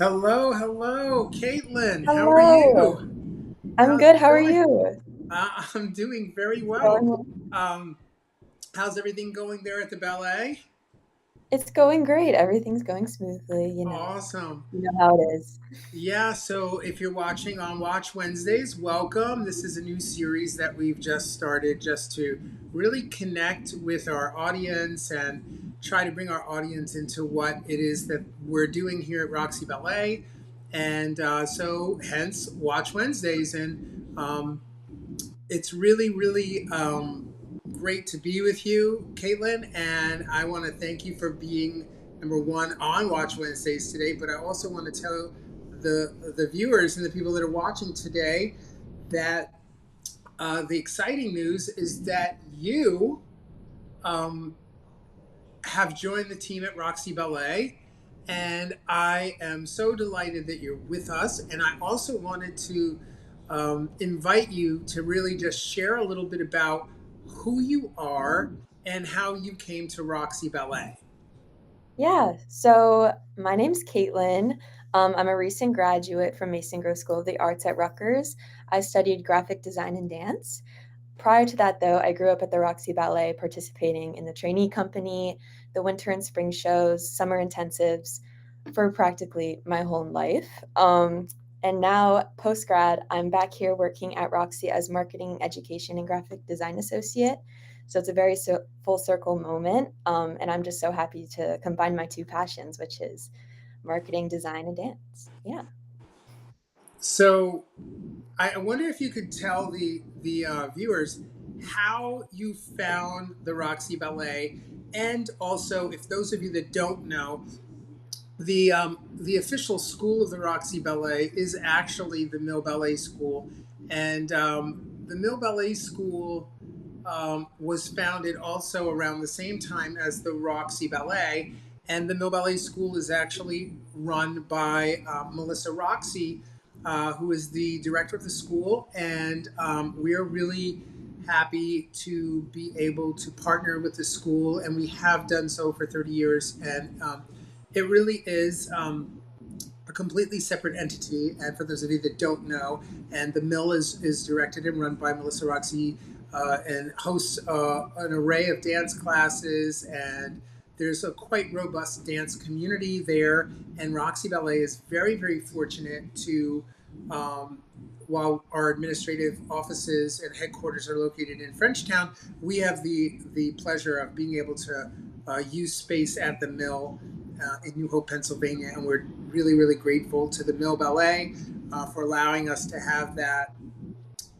Hello, hello, Caitlin. How are Hello. you? I'm How's good. it How are going? you? I'm doing very well. Going, Um, how's everything going there at the ballet? it's going great. Everything's going smoothly, you know. Awesome. You know how it is. Yeah, so if you're watching on Watch Wednesdays, welcome. This is a new series that we've just started just to really connect with our audience and try to bring our audience into what it is that we're doing here at Roxy Ballet. And so, hence, Watch Wednesdays. And it's really, really great to be with you, Caitlin. And I want to thank you for being number one on Watch Wednesdays today. But I also want to tell the viewers and the people that are watching today that the exciting news is that you um, have joined the team at Roxy Ballet. And I am so delighted that you're with us. And I also wanted to invite you to really just share a little bit about who you are and how you came to Roxy Ballet. Yeah. So my name's Caitlin. I'm a recent graduate from Mason Grove School of the Arts at Rutgers. I studied graphic design and dance. Prior to that, though, I grew up at the Roxy Ballet, participating in the trainee company, the winter and spring shows, summer intensives for practically my whole life. And now, post grad, I'm back here working at Roxy as marketing, education, and graphic design associate. So it's a very full circle moment. And I'm just so happy to combine my two passions, which is marketing, design, and dance. Yeah. So I wonder if you could tell the viewers how you found the Roxy Ballet, and also if those of you that don't know, the official school of the Roxy Ballet is actually the Mill Ballet School, and the Mill Ballet School was founded also around the same time as the Roxy Ballet, and the Mill Ballet School is actually run by Melissa Roxy, who is the director of the school, and we're really happy to be able to partner with the school, and we have done so for 30 years, and it really is a completely separate entity. And for those of you that don't know, and the mill is directed and run by Melissa Roxy, and hosts an array of dance classes, and there's a quite robust dance community there. And Roxy Ballet is very, very fortunate to, um, while our administrative offices and headquarters are located in Frenchtown, we have the pleasure of being able to use space at the mill in New Hope, Pennsylvania, and we're really, really grateful to the Mill Ballet for allowing us to have that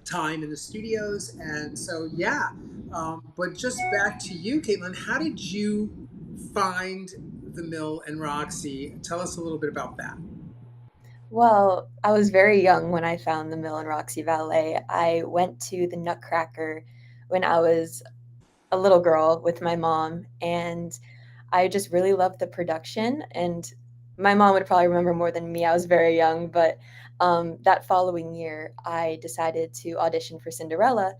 time in the studios. And so, yeah, but just back to you, Caitlin, how did you find the Mill and Roxy? Tell us a little bit about that. Well, I was very young when I found the Mill and Roxy Ballet. I went to the Nutcracker when I was a little girl with my mom, and I just really loved the production. And my mom would probably remember more than me. I was very young, but that following year, I decided to audition for Cinderella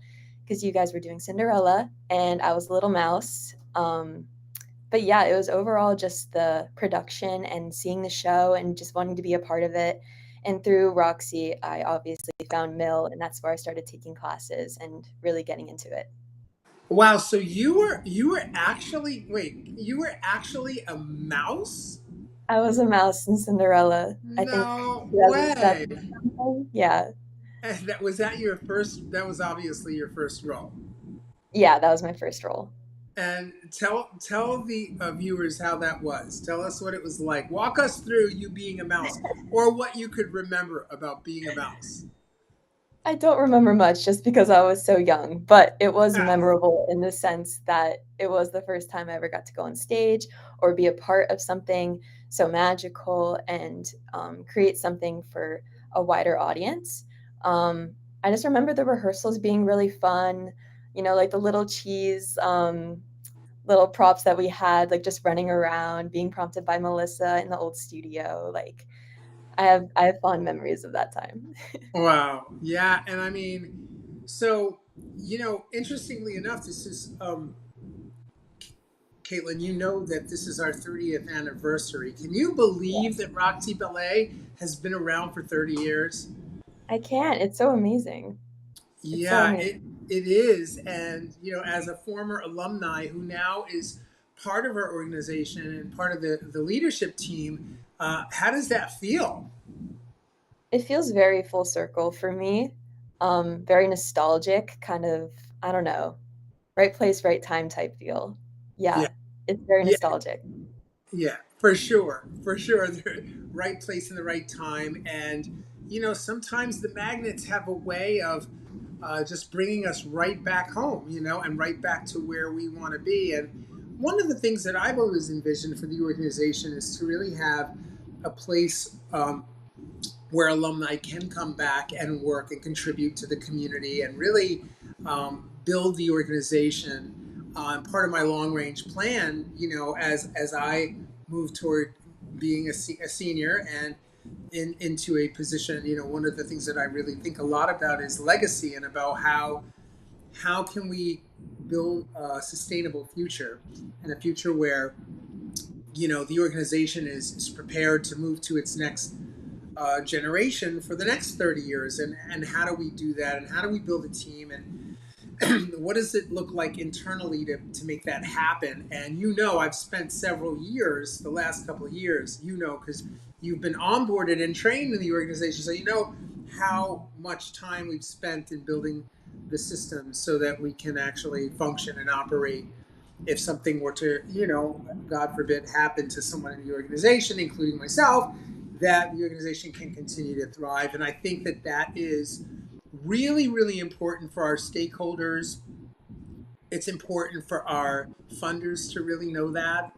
because you guys were doing Cinderella, and I was Little Mouse. But yeah, it was overall just the production and seeing the show and just wanting to be a part of it. And through Roxy, I obviously found Mill, and that's where I started taking classes and really getting into it. Wow, so you were actually you were actually a mouse? I was a mouse in Cinderella, I think No way. 2007 or something. Yeah. And that was that your first, that was obviously your first role. Yeah, that was my first role. And tell the viewers how that was. Tell us what it was like. Walk us through you being a mouse, or what you could remember about being a mouse. I don't remember much just because I was so young, but it was Ah, memorable in the sense that it was the first time I ever got to go on stage or be a part of something so magical and create something for a wider audience. Um, I just remember the rehearsals being really fun, like the little cheese, little props that we had, like just running around, being prompted by Melissa in the old studio. Like I have fond memories of that time. wow. Yeah, and I mean, so interestingly enough, this is Caitlin, you know that this is our 30th anniversary. Can you believe Yes. that Roxy Ballet has been around for 30 years? I can. It's so amazing. It's so Yeah, it amazing. it is. And as a former alumni who now is part of our organization and part of the leadership team, how does that feel? It feels very full circle for me. Very nostalgic, kind of, I don't know, right place, right time type feel. Yeah, Yeah, it's very yeah, nostalgic. yeah, for sure, for sure. The right place in the right time, and sometimes the magnets have a way of just bringing us right back home, and right back to where we want to be. And one of the things that I've always envisioned for the organization is to really have a place where alumni can come back and work and contribute to the community and really build the organization. Part of my long range plan, as I move toward being a senior and into a position, one of the things that I really think a lot about is legacy and about how can we build a sustainable future and a future where the organization is prepared to move to its next generation for the next 30 years, and how do we do that, and how do we build a team, and what does it look like internally to make that happen. And I've spent several years, the last couple of years, because you've been onboarded and trained in the organization, so how much time we've spent in building the systems so that we can actually function and operate if something were to, God forbid, happen to someone in the organization, including myself, that the organization can continue to thrive. And I think that that is really, really important for our stakeholders. It's important for our funders to really know that,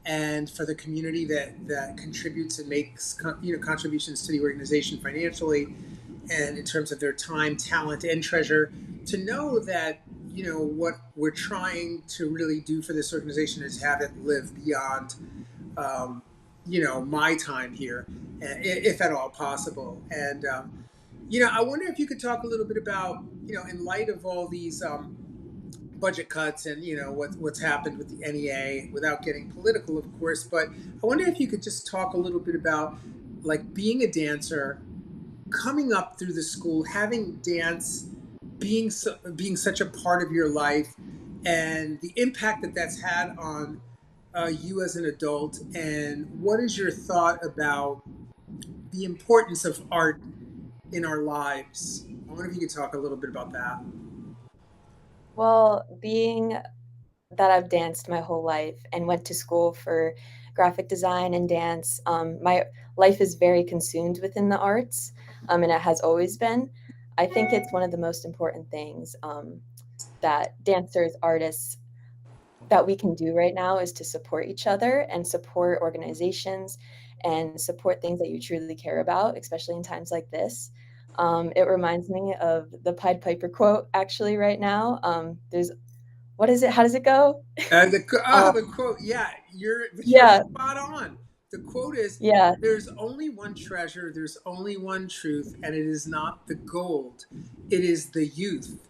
and for the community that contributes and makes contributions to the organization financially and in terms of their time, talent, and treasure, to know that what we're trying to really do for this organization is have it live beyond my time here, if at all possible. And I wonder if you could talk a little bit about, in light of all these budget cuts and what's happened with the NEA, without getting political, of course. But I wonder if you could just talk a little bit about, like, being a dancer, coming up through the school, having dance being such a part of your life, and the impact that that's had on you as an adult, and what is your thought about the importance of art in our lives? I wonder if you could talk a little bit about that. Well, being that I've danced my whole life and went to school for graphic design and dance, my life is very consumed within the arts, and it has always been. I think it's one of the most important things that dancers, artists, that we can do right now is to support each other and support organizations and support things that you truly care about, especially in times like this. It reminds me of the Pied Piper quote actually right now. There's what is it? How does it go? Um, The quote, yeah, you're yeah, spot on. The quote is, yeah, "There's only one treasure, there's only one truth, and it is not the gold, it is the youth."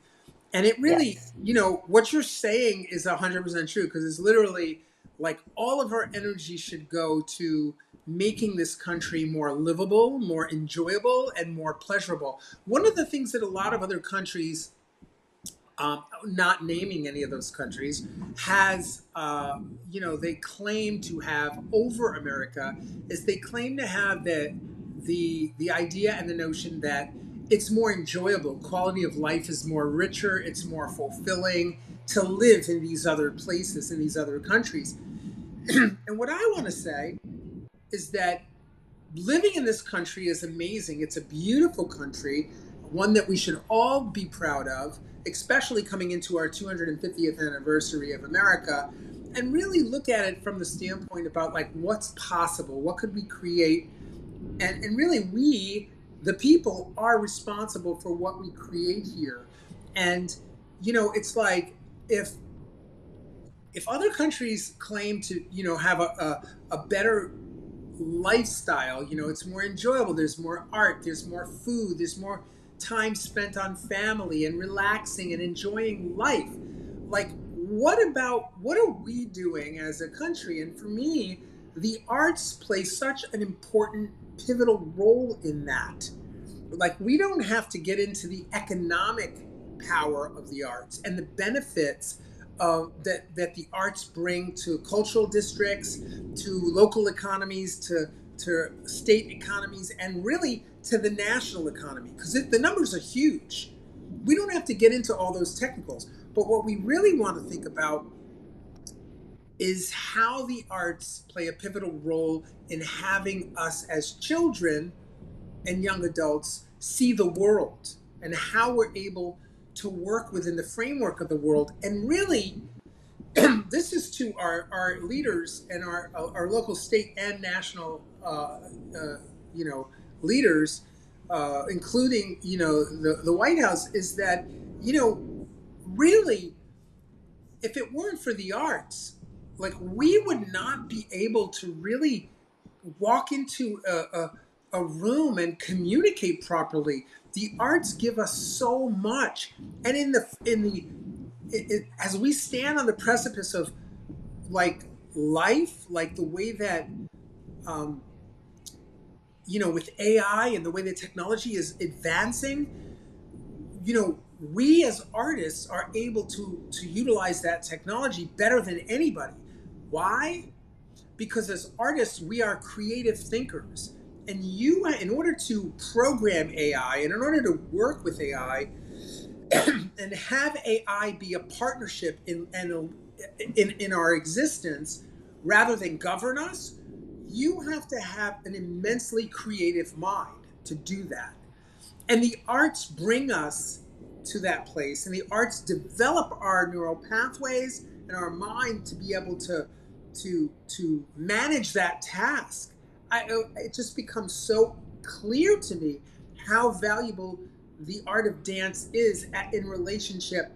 And it really, yes, what you're saying is 100% true, because it's literally like all of our energy should go to making this country more livable, more enjoyable, and more pleasurable. One of the things that a lot of other countries, not naming any of those countries, has, they claim to have over America, is they claim to have the idea and the notion that it's more enjoyable, quality of life is more richer, it's more fulfilling to live in these other places, in these other countries. And what I want to say is that living in this country is amazing. It's a beautiful country, one that we should all be proud of, especially coming into our 250th anniversary of America, and really look at it from the standpoint about, like, what's possible, what could we create, and really we, the people, are responsible for what we create here. And it's like, if other countries claim to have a better lifestyle, it's more enjoyable, there's more art, there's more food, there's more time spent on family and relaxing and enjoying life, like, what are we doing as a country? And for me, the arts play such an important pivotal role in that. Like, we don't have to get into the economic power of the arts and the benefits that the arts bring to cultural districts, to local economies, to state economies, and really to the national economy, because the numbers are huge. We don't have to get into all those technicals, but what we really want to think about is how the arts play a pivotal role in having us as children and young adults see the world, and how we're able to work within the framework of the world. And really, this is to our leaders and our local, state, and national you know leaders, including the White House, is that really, if it weren't for the arts, like, we would not be able to really walk into a room and communicate properly. The arts give us so much, and as we stand on the precipice of, like, life, like the way that um, with AI and the way that technology is advancing, we as artists are able to utilize that technology better than anybody. Why? Because as artists, we are creative thinkers. And in order to program AI and in order to work with AI and have AI be a partnership in our existence rather than govern us, you have to have an immensely creative mind to do that. And the arts bring us to that place, and the arts develop our neural pathways and our mind to be able to manage that task. It just becomes so clear to me how valuable the art of dance is in relationship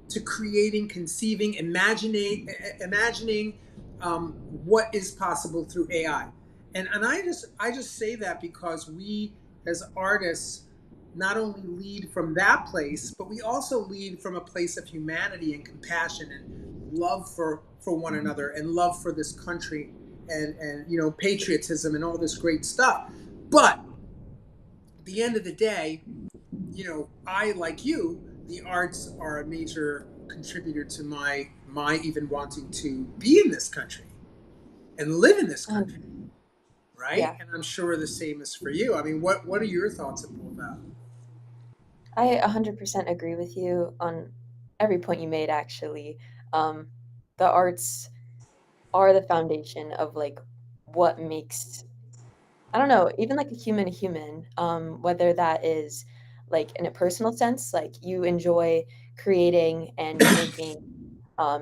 to creating, conceiving, imagining what is possible through AI. And I just say that because we as artists not only lead from that place, but we also lead from a place of humanity and compassion and love for one another and love for this country, and patriotism and all this great stuff. But at the end of the day, I, like you, the arts are a major contributor to my even wanting to be in this country and live in this country, Um, right? yeah, And I'm sure the same is for you. I mean, what are your thoughts about that? I 100% agree with you on every point you made, actually. Um, the arts are the foundation of like what makes, I don't know, even like a human, whether that is like in a personal sense, like you enjoy creating and making,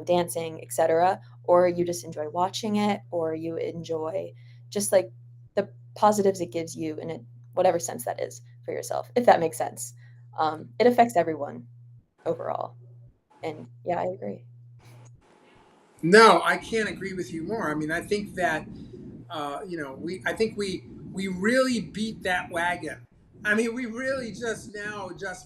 dancing, etc., or you just enjoy watching it, or you enjoy just like the positives it gives you in whatever sense that is for yourself, if that makes sense. It affects everyone overall. And yeah, I agree. No, I can't agree with you more. I mean, I think that I think we really beat that wagon. I mean, we really just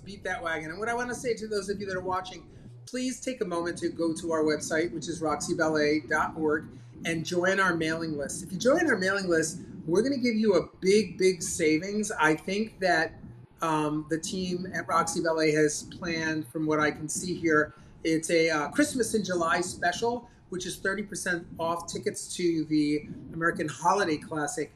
beat that wagon. And what I want to say to those of you that are watching, please take a moment to go to our website, which is roxyballet.org, and join our mailing list. If you join our mailing list, we're going to give you a big savings. I think that the team at Roxy Ballet has planned, from what I can see here, it's a Christmas in July special, which is 30% off tickets to the American Holiday Classic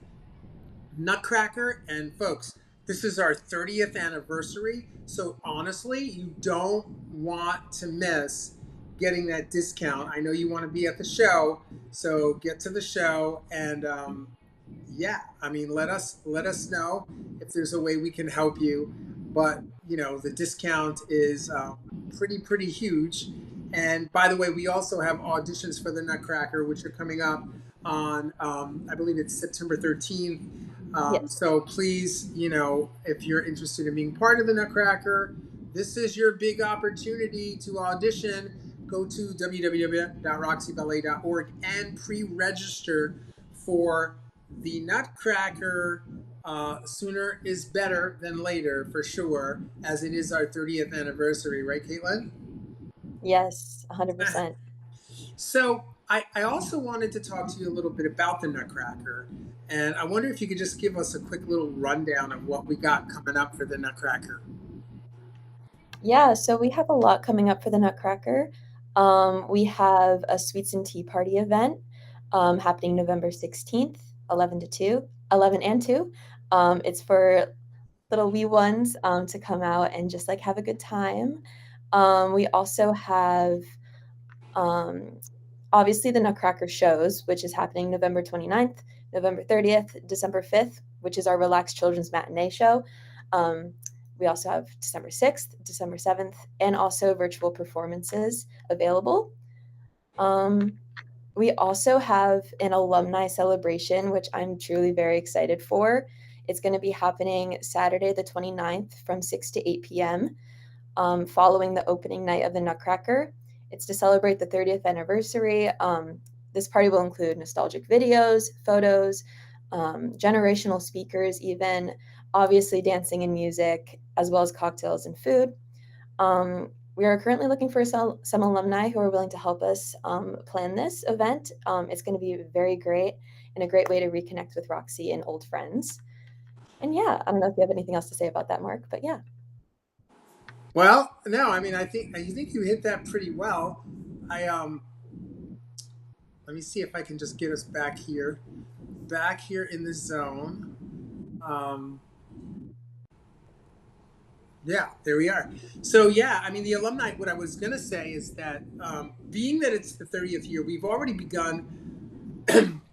Nutcracker. And folks, this is our 30th anniversary. So honestly, you don't want to miss getting that discount. I know you want to be at the show, so get to the show. And yeah, I mean, let us know if there's a way we can help you. But the discount is pretty huge. And by the way, we also have auditions for the Nutcracker, which are coming up on, I believe it's September 13th. Yes. So please, if you're interested in being part of the Nutcracker, this is your big opportunity to audition. Go to www.roxyballet.org and pre-register for the Nutcracker. Sooner is better than later, for sure, as it is our 30th anniversary, right, Caitlin? Yes, 100%. So I also wanted to talk to you a little bit about the Nutcracker, and I wonder if you could just give us a quick little rundown of what we got coming up for the Nutcracker. Yeah, so we have a lot coming up for the Nutcracker. We have a sweets and tea party event happening November 16th, 11 to 2, 11 and 2. It's for little wee ones to come out and just like have a good time. We also have um, obviously the Nutcracker shows, which is happening November 29th, November 30th, December 5th, which is our Relaxed Children's Matinee show. Um, we also have December 6th, December 7th, and also virtual performances available. Um, we also have an alumni celebration, which I'm truly very excited for. It's going to be happening Saturday, the 29th from 6 to 8 p.m. Following the opening night of the Nutcracker. It's to celebrate the 30th anniversary. This party will include nostalgic videos, photos, generational speakers, even obviously dancing and music, as well as cocktails and food. We are currently looking for some alumni who are willing to help us plan this event. It's going to be very great and a great way to reconnect with Roxy and old friends. And yeah, I don't know if you have anything else to say about that, Mark, but yeah. Well, no, I mean I think you hit that pretty well. I Let me see if I can just get us back here in the zone. Um, Yeah, there we are. So yeah, I mean the alumni. What I was gonna say is that being that it's the 30th year, we've already begun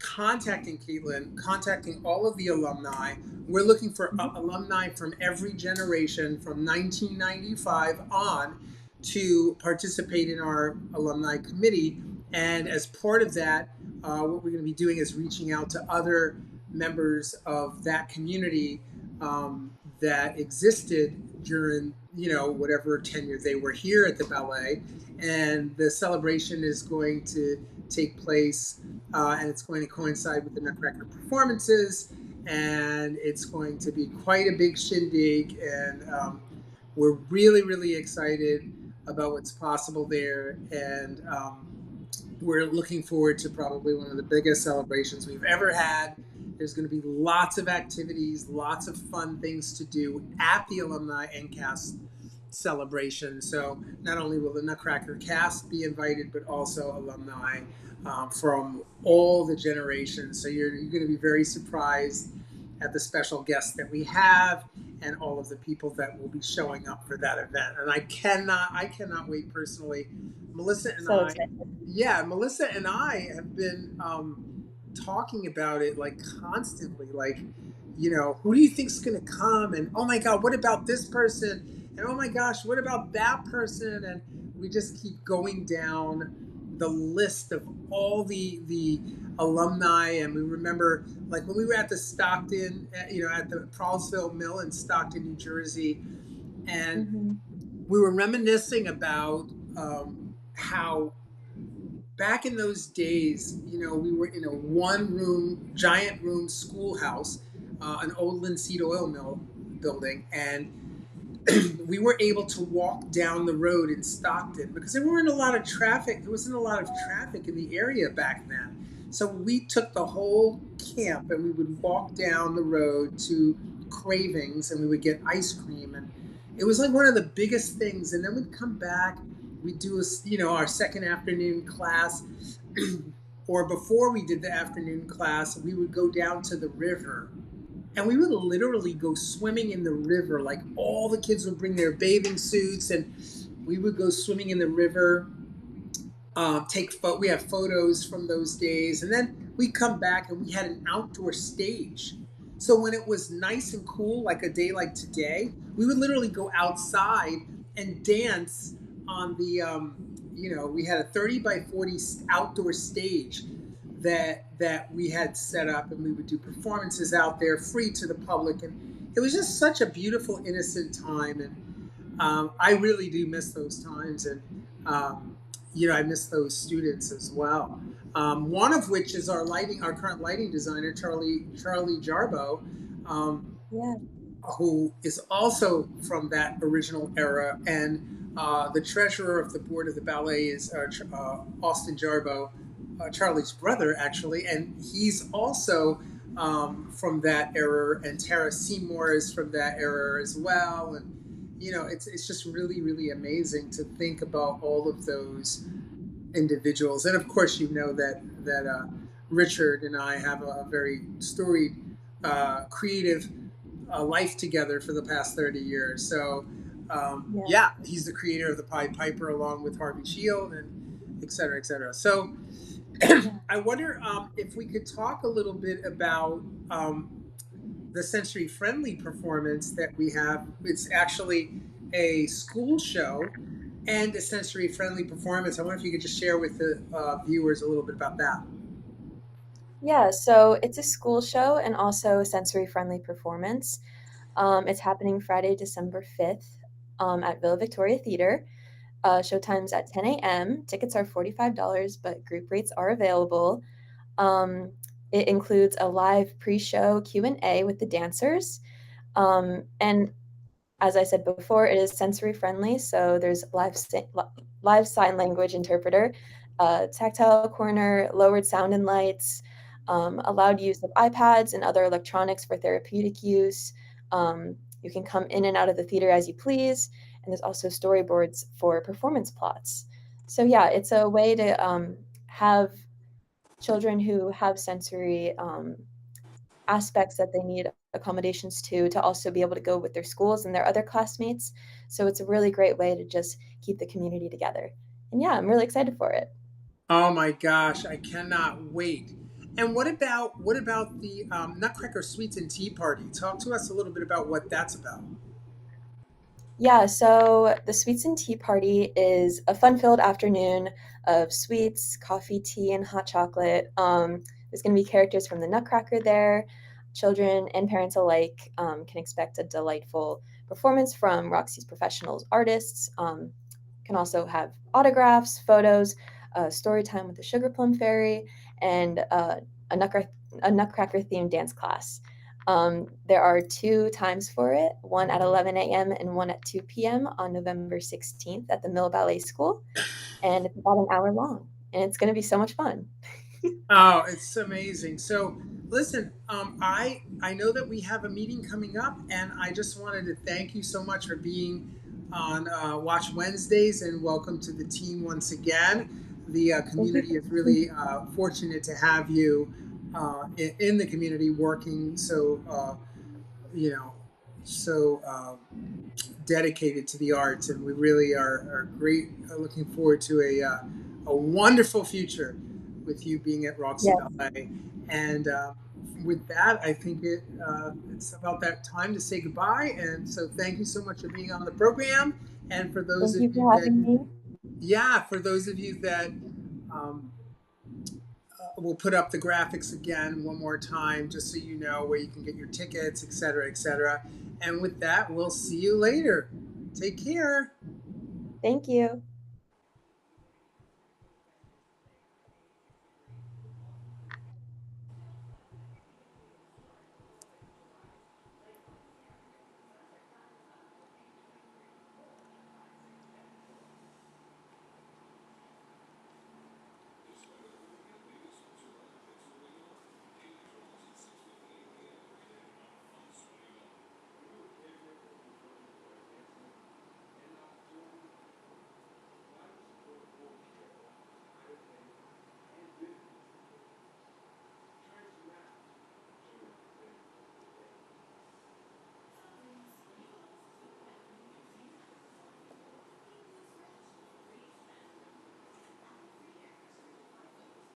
contacting Caitlin, contacting all of the alumni. We're looking for Mhm. alumni from every generation from 1995 on to participate in our alumni committee. And as part of that, what we're going to be doing is reaching out to other members of that community that existed during whatever tenure they were here at the ballet. And the celebration is going to take place and it's going to coincide with the Nutcracker performances, and it's going to be quite a big shindig, and we're really, really excited about what's possible there, and we're looking forward to probably one of the biggest celebrations we've ever had. There's going to be lots of activities, lots of fun things to do at the alumni and cast celebration. So not only will the Nutcracker cast be invited, but also alumni from all the generations. So you're going to be very surprised at the special guests that we have and all of the people that will be showing up for that event. And I cannot wait personally. Melissa and So I, excited. yeah, Melissa and I have been talking about it like constantly. Like, who do you think's going to come? And oh my God, what about this person? And oh my gosh, what about that person? And we just keep going down the list of all the alumni. And we remember, like when we were at the Stockton, at the Prallsville Mill in Stockton, New Jersey, and Hmm. we were reminiscing about how back in those days, we were in a one room, giant room schoolhouse, an old linseed oil mill building, and we were able to walk down the road in Stockton because there weren't a lot of traffic. There wasn't a lot of traffic in the area back then. So we took the whole camp and we would walk down the road to Cravings and we would get ice cream. And it was like one of the biggest things. And then we'd come back, we'd do our second afternoon class. Or before we did the afternoon class, we would go down to the river and we would literally go swimming in the river. Like all the kids would bring their bathing suits and we would go swimming in the river. We have photos from those days, and then we come back and we had an outdoor stage. So when it was nice and cool, like a day like today, we would literally go outside and dance on we had a 30 by 40 outdoor stage that we had set up, and we would do performances out there free to the public, and it was just such a beautiful, innocent time, and I really do miss those times, and I miss those students as well. One of which is our current lighting designer, Charlie Jarbo, um, Yeah. who is also from that original era and The treasurer of the board of the ballet is Austin Jarbo, Charlie's brother, actually, and he's also from that era, and Tara Seymour is from that era as well. And it's just really, really amazing to think about all of those individuals. And of course, that Richard and I have a very storied, creative life together for the past 30 years. So, Yeah. yeah, he's the creator of the Pied Piper along with Harvey Shield and et cetera, et cetera. So, Yeah. I wonder if we could talk a little bit about the sensory friendly performance that we have. It's actually a school show and a sensory friendly performance. I wonder if you could just share with the viewers a little bit about that. Yeah, so it's a school show and also a sensory-friendly performance. It's happening Friday, December 5th, at Villa Victoria Theater. Showtime's at 10 a.m. Tickets are $45, but group rates are available. Um, it includes a live pre-show Q&A with the dancers. And as I said before, it is sensory friendly, so there's live sign language interpreter, tactile corner, lowered sound and lights, allowed use of iPads and other electronics for therapeutic use. You can come in and out of the theater as you please, and there's also storyboards for performance plots. So yeah, it's a way to have children who have sensory aspects that they need accommodations to also be able to go with their schools and their other classmates. So it's a really great way to just keep the community together. And yeah, I'm really excited for it. Oh my gosh, I cannot wait. And what about the Nutcracker Sweets and Tea Party? Talk to us a little bit about what that's about. Yeah, so the Sweets and Tea Party is a fun-filled afternoon of sweets, coffee, tea, and hot chocolate. There's going to be characters from the Nutcracker there. Children and parents alike can expect a delightful performance from Roxy's professional artists. Can also have autographs, photos, story time with the Sugar Plum Fairy, and a Nutcracker themed dance class. There are two times for it, one at 11 a.m. and one at 2 p.m. on November 16th at the Mill Ballet School. And it's about an hour long. And it's going to be so much fun. Oh, it's amazing. So, listen, I know that we have a meeting coming up, and I just wanted to thank you so much for being on Watch Wednesdays, and welcome to the team once again. The Thank you community is for really fortunate to have you in the community working you know so dedicated to the arts, and we really are great. Looking forward to a wonderful future with you being at Roxey Yes. Ballet. And with that, I think it's about that time to say goodbye. And so, thank you so much for being on the program. And for those Thank of you you for that, having me. yeah, for those of you that um, we'll put up the graphics again one more time, just so you know where you can get your tickets, et cetera, et cetera. And with that, we'll see you later. Take care. Thank you.